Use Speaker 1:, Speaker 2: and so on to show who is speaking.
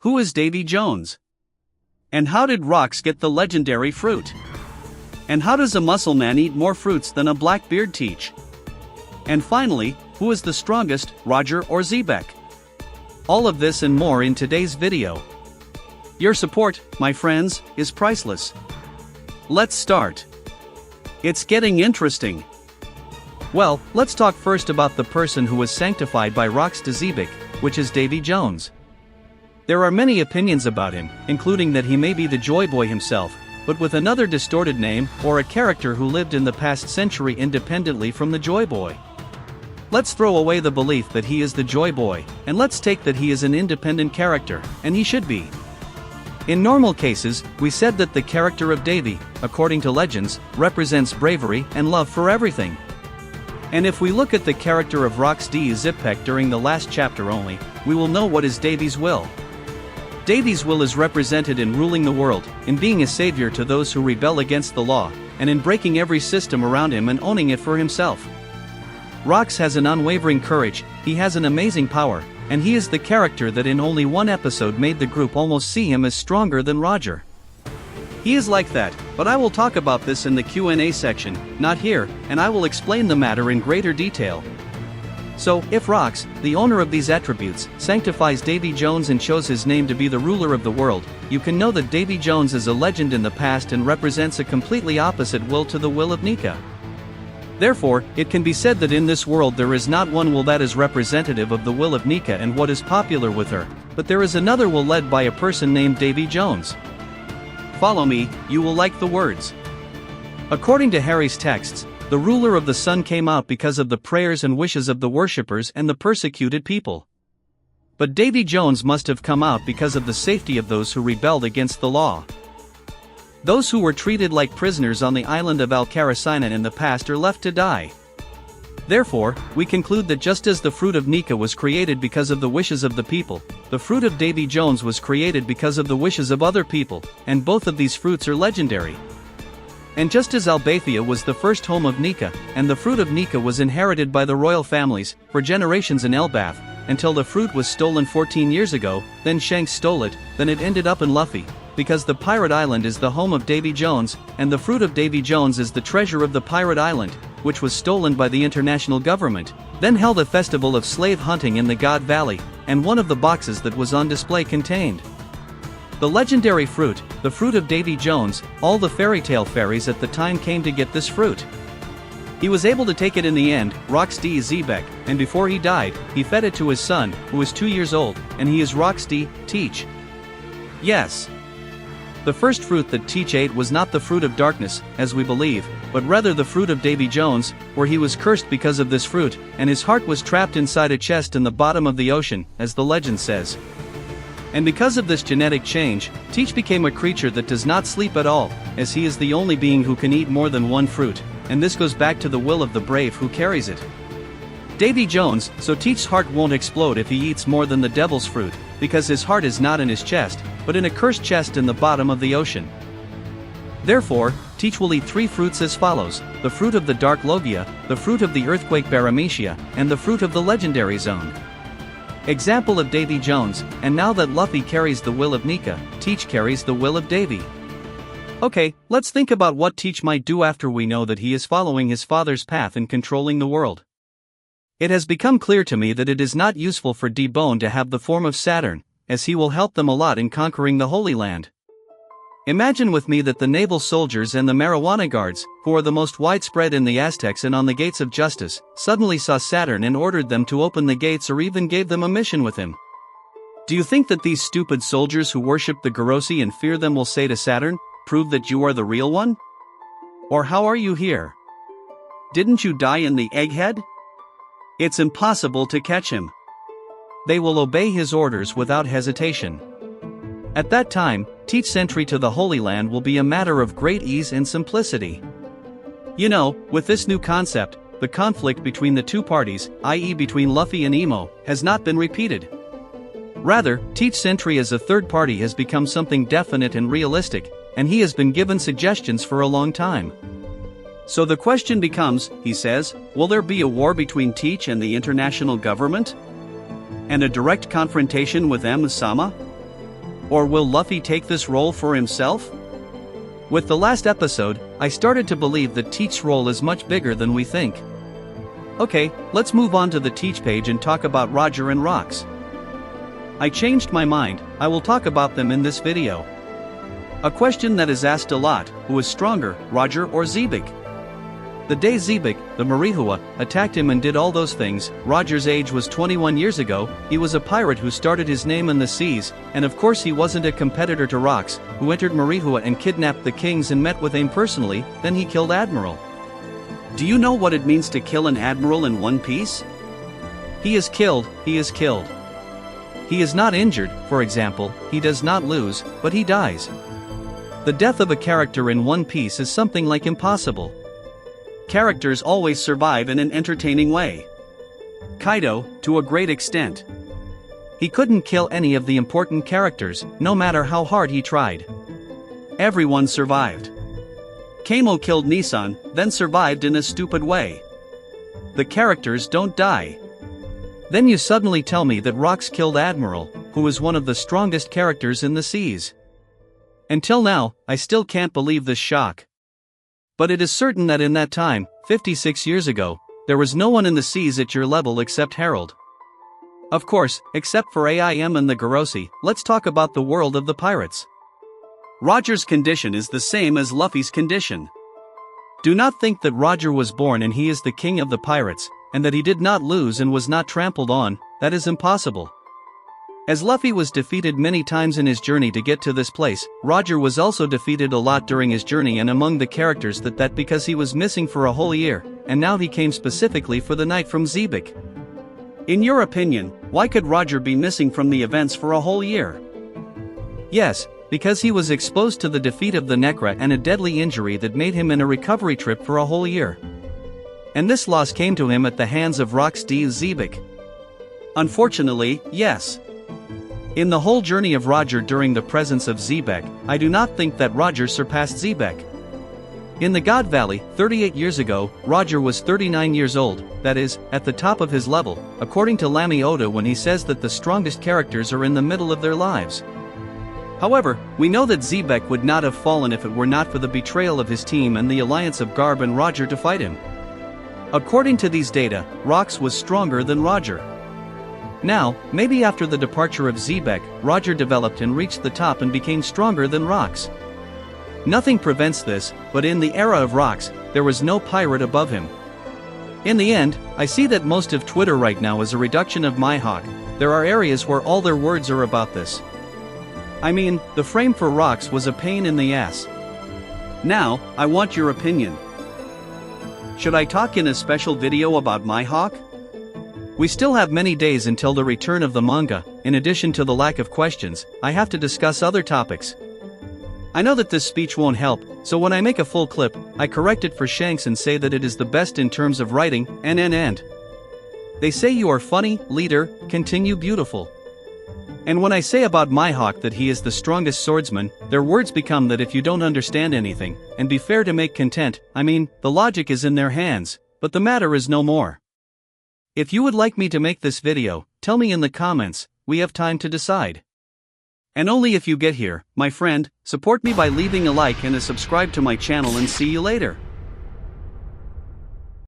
Speaker 1: Who is Davy Jones? And how did Rox get the legendary fruit? And how does a muscle man eat more fruits than a Blackbeard teach? And finally, who is the strongest, Roger or Zebec? All of this and more in today's video. Your support, my friends, is priceless. Let's start. It's getting interesting. Well, let's talk first about the person who was sanctified by Rox to Zebec, which is Davy Jones. There are many opinions about him, including that he may be the Joy Boy himself, but with another distorted name, or a character who lived in the past century independently from the Joy Boy. Let's throw away the belief that he is the Joy Boy, and let's take that he is an independent character, and he should be. In normal cases, we said that the character of Davy, according to legends, represents bravery and love for everything. And if we look at the character of Rox D. Zebec during the last chapter only, we will know what is Davy's will. Davy's will is represented in ruling the world, in being a savior to those who rebel against the law, and in breaking every system around him and owning it for himself. Rox has an unwavering courage, he has an amazing power, and he is the character that in only one episode made the group almost see him as stronger than Roger. He is like that, but I will talk about this in the Q&A section, not here, and I will explain the matter in greater detail. So, if Rox, the owner of these attributes, sanctifies Davy Jones and chose his name to be the ruler of the world, you can know that Davy Jones is a legend in the past and represents a completely opposite will to the will of Nika. Therefore, it can be said that in this world there is not one will that is representative of the will of Nika and what is popular with her, but there is another will led by a person named Davy Jones. Follow me, you will like the words. According to Harry's texts, the ruler of the sun came out because of the prayers and wishes of the worshippers and the persecuted people. But Davy Jones must have come out because of the safety of those who rebelled against the law. Those who were treated like prisoners on the island of Alcaracina in the past are left to die. Therefore, we conclude that just as the fruit of Nika was created because of the wishes of the people, the fruit of Davy Jones was created because of the wishes of other people, and both of these fruits are legendary. And just as Albathia was the first home of Nika, and the fruit of Nika was inherited by the royal families, for generations in Elbath, until the fruit was stolen 14 years ago, then Shanks stole it, then it ended up in Luffy, because the pirate island is the home of Davy Jones, and the fruit of Davy Jones is the treasure of the pirate island, which was stolen by the international government, then held a festival of slave hunting in the God Valley, and one of the boxes that was on display contained the legendary fruit, the fruit of Davy Jones. All the fairy tale fairies at the time came to get this fruit. He was able to take it in the end, Rox D. Zebec, and before he died, he fed it to his son, who was 2 years old, and he is Rox D. Teach. Yes. The first fruit that Teach ate was not the fruit of darkness, as we believe, but rather the fruit of Davy Jones, where he was cursed because of this fruit, and his heart was trapped inside a chest in the bottom of the ocean, as the legend says. And because of this genetic change, Teach became a creature that does not sleep at all, as he is the only being who can eat more than one fruit, and this goes back to the will of the brave who carries it. Davy Jones, so Teach's heart won't explode if he eats more than the devil's fruit, because his heart is not in his chest, but in a cursed chest in the bottom of the ocean. Therefore, Teach will eat 3 fruits as follows: the fruit of the dark Logia, the fruit of the earthquake Baramecia, and the fruit of the legendary zone. Example of Davy Jones, and now that Luffy carries the will of Nika, Teach carries the will of Davy. Okay, let's think about what Teach might do after we know that he is following his father's path in controlling the world. It has become clear to me that it is not useful for D-Bone to have the form of Saturn, as he will help them a lot in conquering the Holy Land. Imagine with me that the naval soldiers and the marijuana guards, who are the most widespread in the Aztecs and on the gates of justice, suddenly saw Saturn and ordered them to open the gates or even gave them a mission with him. Do you think that these stupid soldiers who worship the Garossi and fear them will say to Saturn, "Prove that you are the real one"? Or how are you here? Didn't you die in the egghead? It's impossible to catch him. They will obey his orders without hesitation. At that time, Teach's entry to the Holy Land will be a matter of great ease and simplicity. You know, with this new concept, the conflict between the two parties, i.e. between Luffy and Emo, has not been repeated. Rather, Teach's entry as a third party has become something definite and realistic, and he has been given suggestions for a long time. So the question becomes, he says, will there be a war between Teach and the international government? And a direct confrontation with M. Sama? Or will Luffy take this role for himself? With the last episode, I started to believe that Teach's role is much bigger than we think. Okay, let's move on to the Teach page and talk about Roger and Rox. I changed my mind, I will talk about them in this video. A question that is asked a lot: who is stronger, Roger or Zebec? The day Zebec, the Marihua, attacked him and did all those things, Roger's age was 21 years ago. He was a pirate who started his name in the seas, and of course he wasn't a competitor to Rox, who entered Marihua and kidnapped the kings and met with Aim personally, then he killed Admiral. Do you know what it means to kill an admiral in One Piece? He is killed, he is killed. He is not injured, for example, he does not lose, but he dies. The death of a character in One Piece is something like impossible. Characters always survive in an entertaining way. Kaido, to a great extent. He couldn't kill any of the important characters, no matter how hard he tried. Everyone survived. Kamo killed Nissan, then survived in a stupid way. The characters don't die. Then you suddenly tell me that Rox killed Admiral, who is one of the strongest characters in the seas. Until now, I still can't believe this shock. But it is certain that in that time, 56 years ago, there was no one in the seas at your level except Harold. Of course, except for AIM and the Garossi. Let's talk about the world of the pirates. Roger's condition is the same as Luffy's condition. Do not think that Roger was born and he is the king of the pirates, and that he did not lose and was not trampled on. That is impossible. As Luffy was defeated many times in his journey to get to this place, Roger was also defeated a lot during his journey, and among the characters that because he was missing for a whole year, and now he came specifically for the night from Zebec. In your opinion, why could Roger be missing from the events for a whole year? Yes, because he was exposed to the defeat of the Necra and a deadly injury that made him in a recovery trip for a whole year. And this loss came to him at the hands of Rox D. Zebec. Unfortunately, yes. In the whole journey of Roger during the presence of Zebec, I do not think that Roger surpassed Zebec. In the God Valley, 38 years ago, Roger was 39 years old, that is, at the top of his level, according to Lamy Oda when he says that the strongest characters are in the middle of their lives. However, we know that Zebec would not have fallen if it were not for the betrayal of his team and the alliance of Garb and Roger to fight him. According to these data, Rox was stronger than Roger. Now, maybe after the departure of Zebec, Roger developed and reached the top and became stronger than Rox. Nothing prevents this, but in the era of Rox, there was no pirate above him. In the end, I see that most of Twitter right now is a reduction of Mihawk. There are areas where all their words are about this. I mean, the frame for Rox was a pain in the ass. Now, I want your opinion. Should I talk in a special video about Mihawk? We still have many days until the return of the manga. In addition to the lack of questions, I have to discuss other topics. I know that this speech won't help, so when I make a full clip, I correct it for Shanks and say that it is the best in terms of writing, and. They say you are funny, leader, continue beautiful. And when I say about Mihawk that he is the strongest swordsman, their words become that if you don't understand anything, and be fair to make content, I mean, the logic is in their hands, but the matter is no more. If you would like me to make this video, tell me in the comments, we have time to decide. And only if you get here, my friend, support me by leaving a like and a subscribe to my channel, and see you later.